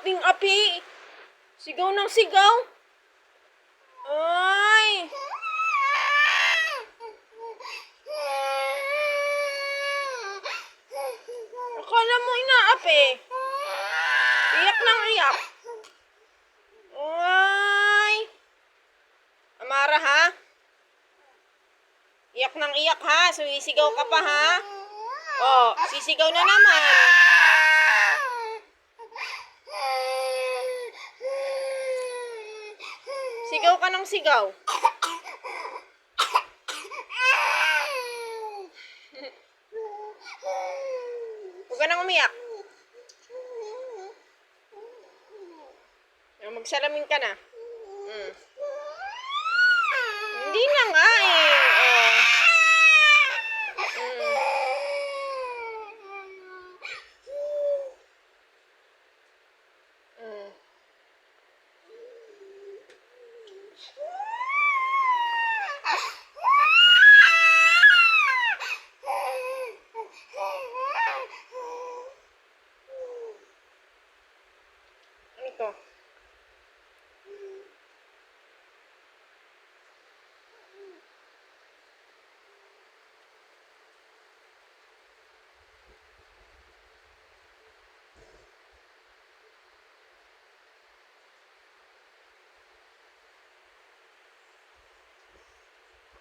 aping-api. Sigaw ng sigaw. Ay! Akala mo inaapi. Iyak ng iyak. Ay! Amara ha? Iyak ng iyak ha? Sumisigaw ka pa ha? Oh, sisigaw na naman. Sigaw ka ng sigaw. Huwag ka nang umiyak. Magsalamin ka na. Hindi na nga eh.